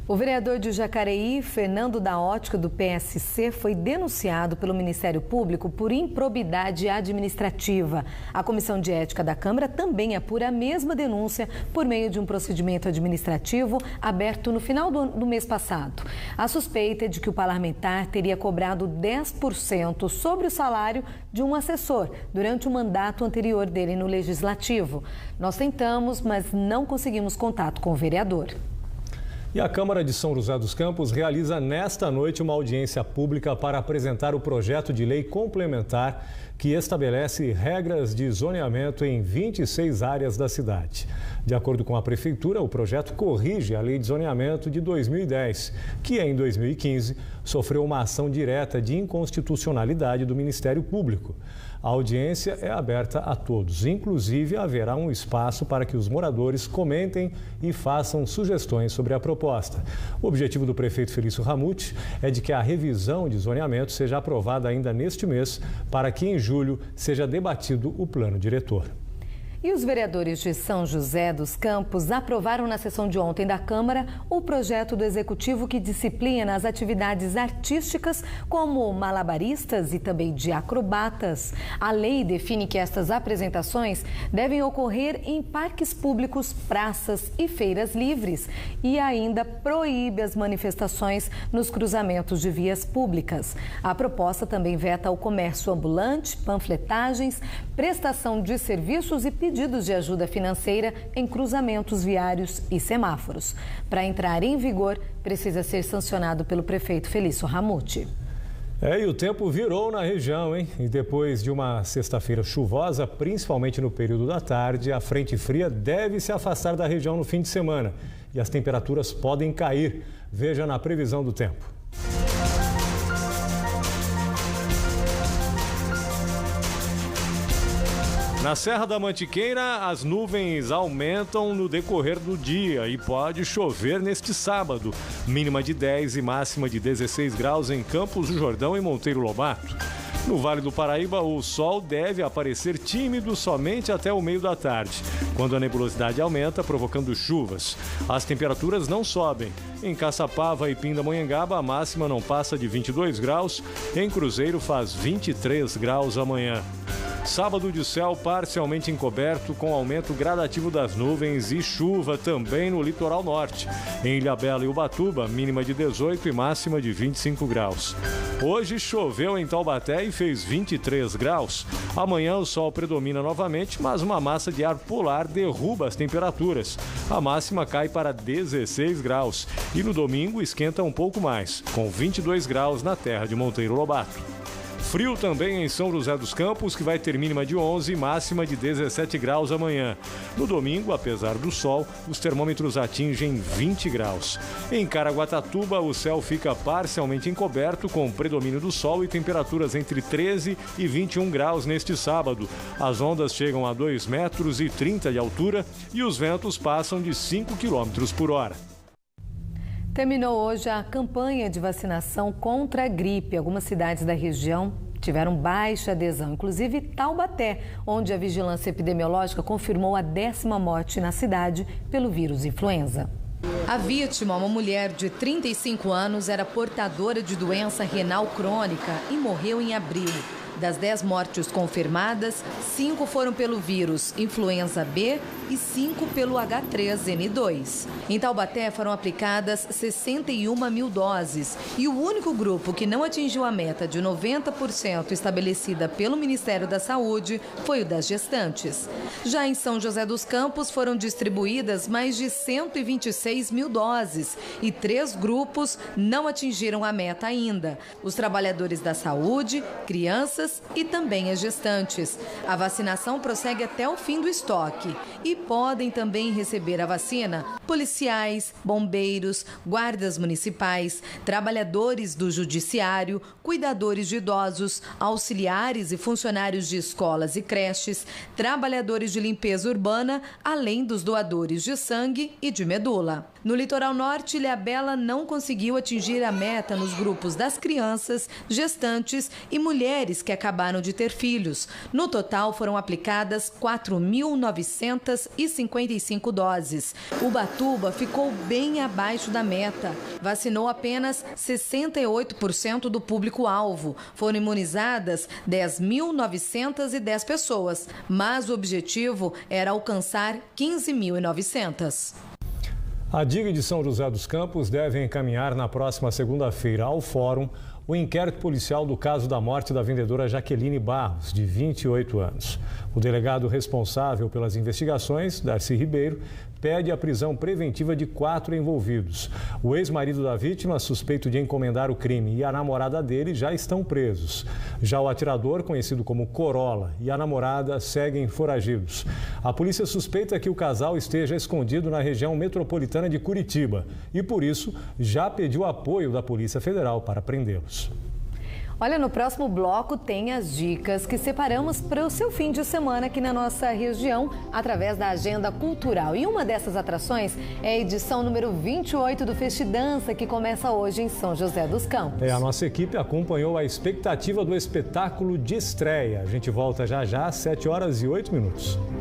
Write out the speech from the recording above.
O vereador de Jacareí, Fernando da Ótica, do PSC, foi denunciado pelo Ministério Público por improbidade administrativa. A Comissão de Ética da Câmara também apura a mesma denúncia por meio de um procedimento administrativo aberto no final do mês passado. A suspeita é de que o parlamentar teria cobrado 10% sobre o salário de um assessor durante o mandato anterior dele no Legislativo. Nós tentamos, mas não conseguimos contato com o vereador. E a Câmara de São José dos Campos realiza nesta noite uma audiência pública para apresentar o projeto de lei complementar que estabelece regras de zoneamento em 26 áreas da cidade. De acordo com a Prefeitura, o projeto corrige a Lei de Zoneamento de 2010, que em 2015 sofreu uma ação direta de inconstitucionalidade do Ministério Público. A audiência é aberta a todos, inclusive haverá um espaço para que os moradores comentem e façam sugestões sobre a proposta. O objetivo do prefeito Felício Ramute é de que a revisão de zoneamento seja aprovada ainda neste mês, para que em julho seja debatido o plano diretor. E os vereadores de São José dos Campos aprovaram na sessão de ontem da Câmara o projeto do Executivo que disciplina as atividades artísticas como malabaristas e também de acrobatas. A lei define que estas apresentações devem ocorrer em parques públicos, praças e feiras livres e ainda proíbe as manifestações nos cruzamentos de vias públicas. A proposta também veta o comércio ambulante, panfletagens, prestação de serviços e pedidos de ajuda financeira em cruzamentos viários e semáforos. Para entrar em vigor, precisa ser sancionado pelo prefeito Felício Ramute. E o tempo virou na região, hein? E depois de uma sexta-feira chuvosa, principalmente no período da tarde, a frente fria deve se afastar da região no fim de semana. E as temperaturas podem cair. Veja na previsão do tempo. Na Serra da Mantiqueira, as nuvens aumentam no decorrer do dia e pode chover neste sábado. Mínima de 10 e máxima de 16 graus em Campos do Jordão e Monteiro Lobato. No Vale do Paraíba, o sol deve aparecer tímido somente até o meio da tarde, quando a nebulosidade aumenta, provocando chuvas. As temperaturas não sobem. Em Caçapava e Pindamonhangaba, a máxima não passa de 22 graus. Em Cruzeiro, faz 23 graus amanhã. Sábado de céu parcialmente encoberto, com aumento gradativo das nuvens e chuva também no litoral norte. Em Ilhabela e Ubatuba, mínima de 18 e máxima de 25 graus. Hoje choveu em Taubaté e fez 23 graus. Amanhã o sol predomina novamente, mas uma massa de ar polar derruba as temperaturas. A máxima cai para 16 graus. E no domingo esquenta um pouco mais, com 22 graus na terra de Monteiro Lobato. Frio também em São José dos Campos, que vai ter mínima de 11 e máxima de 17 graus amanhã. No domingo, apesar do sol, os termômetros atingem 20 graus. Em Caraguatatuba, o céu fica parcialmente encoberto, com predomínio do sol e temperaturas entre 13 e 21 graus neste sábado. As ondas chegam a 2,30 metros de altura e os ventos passam de 5 quilômetros por hora. Terminou hoje a campanha de vacinação contra a gripe. Algumas cidades da região tiveram baixa adesão, inclusive Taubaté, onde a vigilância epidemiológica confirmou a 10ª morte na cidade pelo vírus influenza. A vítima, uma mulher de 35 anos, era portadora de doença renal crônica e morreu em abril. Das 10 mortes confirmadas, 5 foram pelo vírus influenza B e 5 pelo H3N2. Em Taubaté foram aplicadas 61 mil doses e o único grupo que não atingiu a meta de 90% estabelecida pelo Ministério da Saúde foi o das gestantes. Já em São José dos Campos foram distribuídas mais de 126 mil doses e 3 grupos não atingiram a meta ainda: os trabalhadores da saúde, crianças e também as gestantes. A vacinação prossegue até o fim do estoque e podem também receber a vacina policiais, bombeiros, guardas municipais, trabalhadores do judiciário, cuidadores de idosos, auxiliares e funcionários de escolas e creches, trabalhadores de limpeza urbana, além dos doadores de sangue e de medula. No litoral norte, Ilhabela não conseguiu atingir a meta nos grupos das crianças, gestantes e mulheres que acabaram de ter filhos. No total, foram aplicadas 4.955 doses. Ubatuba ficou bem abaixo da meta. Vacinou apenas 68% do público-alvo. Foram imunizadas 10.910 pessoas, mas o objetivo era alcançar 15.900. A DIG de São José dos Campos deve encaminhar na próxima segunda-feira ao Fórum o inquérito policial do caso da morte da vendedora Jaqueline Barros, de 28 anos. O delegado responsável pelas investigações, Darcy Ribeiro, pede a prisão preventiva de 4 envolvidos. O ex-marido da vítima, suspeito de encomendar o crime, e a namorada dele já estão presos. Já o atirador, conhecido como Corolla, e a namorada seguem foragidos. A polícia suspeita que o casal esteja escondido na região metropolitana de Curitiba e, por isso, já pediu apoio da Polícia Federal para prendê-los. Olha, no próximo bloco tem as dicas que separamos para o seu fim de semana aqui na nossa região, através da agenda cultural. E uma dessas atrações é a edição número 28 do Festidança, que começa hoje em São José dos Campos. A nossa equipe acompanhou a expectativa do espetáculo de estreia. A gente volta já às 7h08.